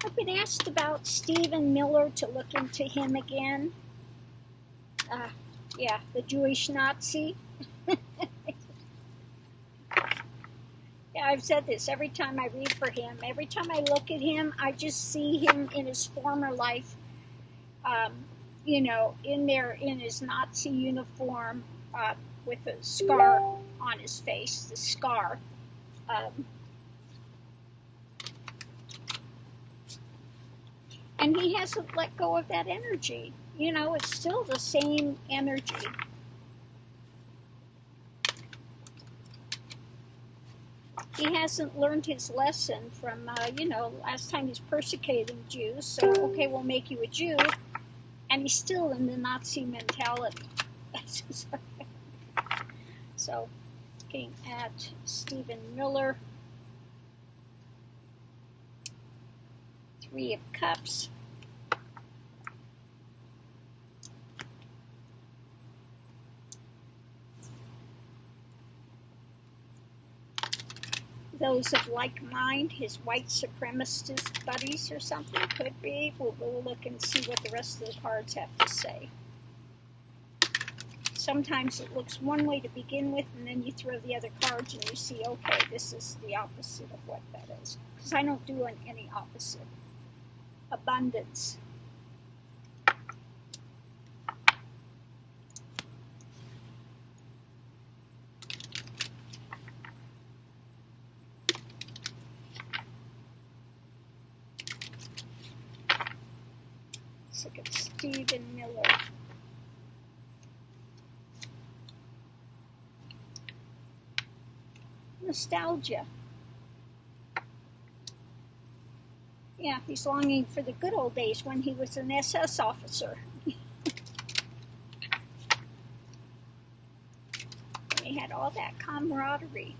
I've been asked about Stephen Miller to look into him again. Yeah, the Jewish Nazi. Yeah, I've said this every time I read for him. Every time I look at him, I just see him in his former life, in his Nazi uniform with a scar on his face, the scar. And he hasn't let go of that energy. It's still the same energy. He hasn't learned his lesson from, last time he's persecuting Jews. So, okay, we'll make you a Jew. And he's still in the Nazi mentality. So, looking at Stephen Miller. 3 of Cups. Those of like mind, his white supremacist buddies or something, could be. We'll look and see what the rest of the cards have to say. Sometimes it looks one way to begin with, and then you throw the other cards and you see, okay, this is the opposite of what that is. Because I don't do any opposite. Abundance. Let's look at Stephen Miller. Nostalgia. Yeah, he's longing for the good old days when he was an SS officer. He had all that camaraderie.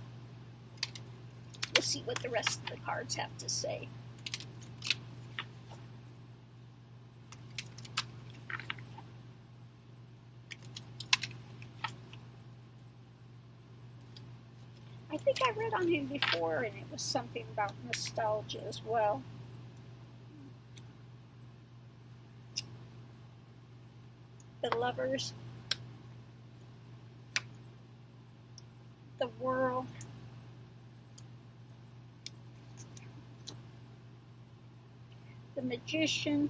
We'll see what the rest of the cards have to say. I think I read on him before, and it was something about nostalgia as well. The Lovers. The World. The Magician.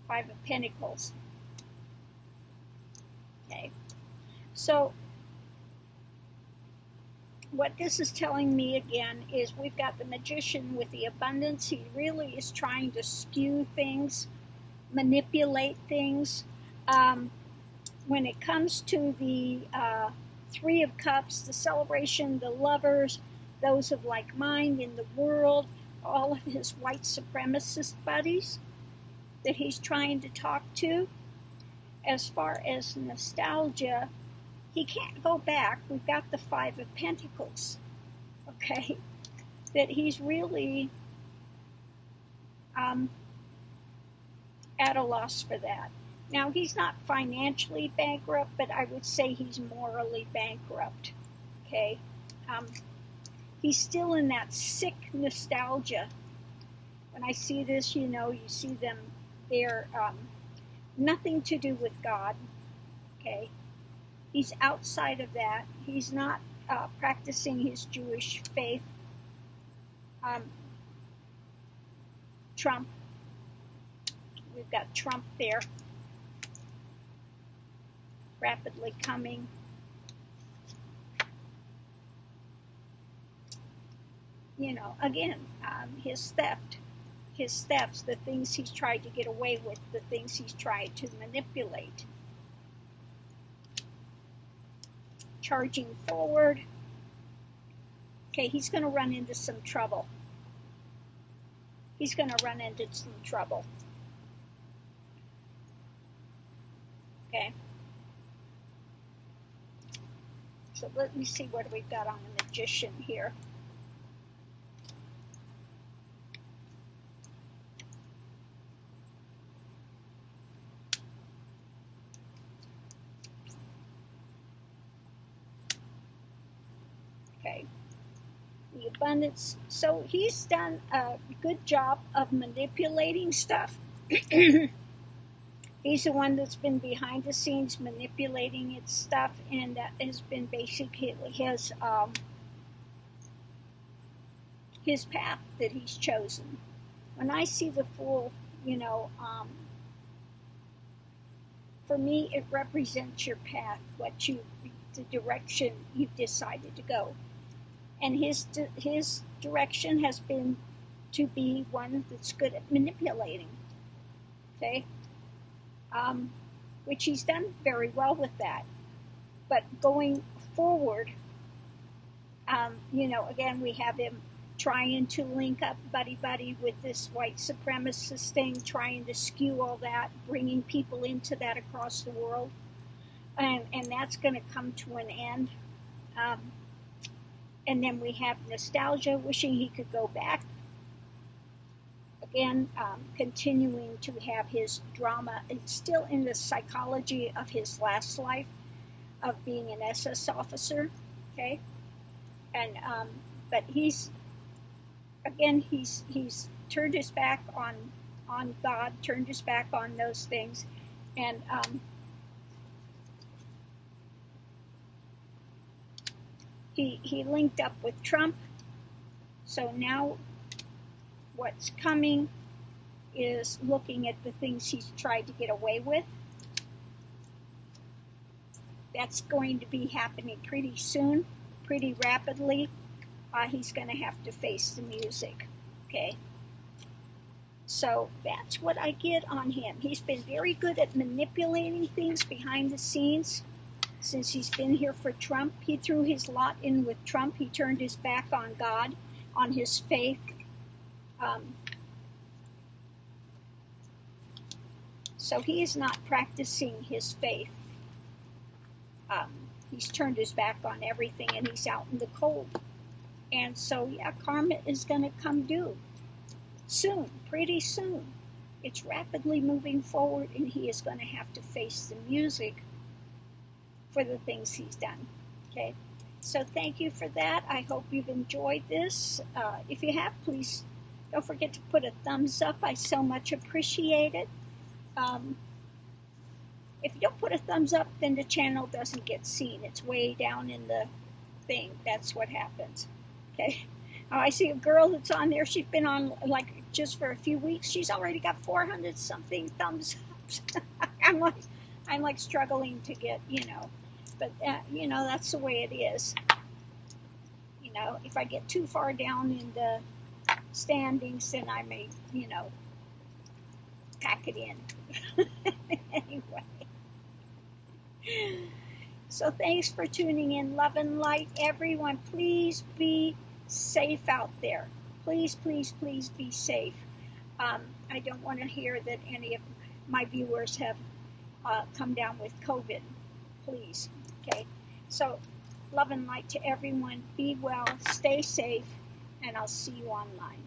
Five of Pentacles. Okay. So what this is telling me again is we've got the Magician with the abundance. He really is trying to skew things, manipulate things. When it comes to the 3 of Cups, the celebration, the Lovers, those of like mind in the world, all of his white supremacist buddies that he's trying to talk to. As far as nostalgia, he can't go back. We've got the 5 of Pentacles, okay? That he's really at a loss for that. Now, he's not financially bankrupt, but I would say he's morally bankrupt, okay? He's still in that sick nostalgia. When I see this, you see them, they're nothing to do with God, okay? He's outside of that. He's not practicing his Jewish faith. Trump. We've got Trump there. Rapidly coming. Again, his thefts, the things he's tried to get away with, the things he's tried to manipulate. Charging forward. Okay, he's going to run into some trouble. He's going to run into some trouble. Okay. So let me see what we've got on the Magician here. Okay. the abundance. So he's done a good job of manipulating stuff. He's the one that's been behind the scenes manipulating its stuff, and that has been basically his path that he's chosen. When I see the Fool, for me, it represents your path, the direction you've decided to go. And his direction has been to be one that's good at manipulating. Okay, which he's done very well with that. But going forward, again, we have him trying to link up buddy with this white supremacist thing, trying to skew all that, bringing people into that across the world. And that's going to come to an end. And then we have nostalgia, wishing he could go back. Again, continuing to have his drama. It's still in the psychology of his last life of being an SS officer. Okay? And but he's turned his back on God, turned his back on those things, and he linked up with Trump. So now what's coming is looking at the things he's tried to get away with. That's going to be happening pretty soon, pretty rapidly. He's going to have to face the music. Okay? So that's what I get on him. He's been very good at manipulating things behind the scenes. Since he's been here for Trump, he threw his lot in with Trump. He turned his back on God, on his faith. So he is not practicing his faith. He's turned his back on everything, and he's out in the cold. And so, yeah, karma is going to come due soon, pretty soon. It's rapidly moving forward, and he is going to have to face the music for the things he's done. Okay, so thank you for that. I hope you've enjoyed this. If you have, please don't forget to put a thumbs up. I so much appreciate it. If you don't put a thumbs up, then the channel doesn't get seen. It's way down in the thing. That's what happens. Okay. Oh, I see a girl that's on there. She's been on like just for a few weeks. She's already got 400 something thumbs ups. I'm like struggling to get, but that's the way it is. If I get too far down in the standings, then I may, pack it in. Anyway. So thanks for tuning in. Love and light, everyone. Please be safe out there. Please, please, please be safe. I don't want to hear that any of my viewers have come down with COVID. Please. Okay. So love and light to everyone. Be well. Stay safe. And I'll see you online.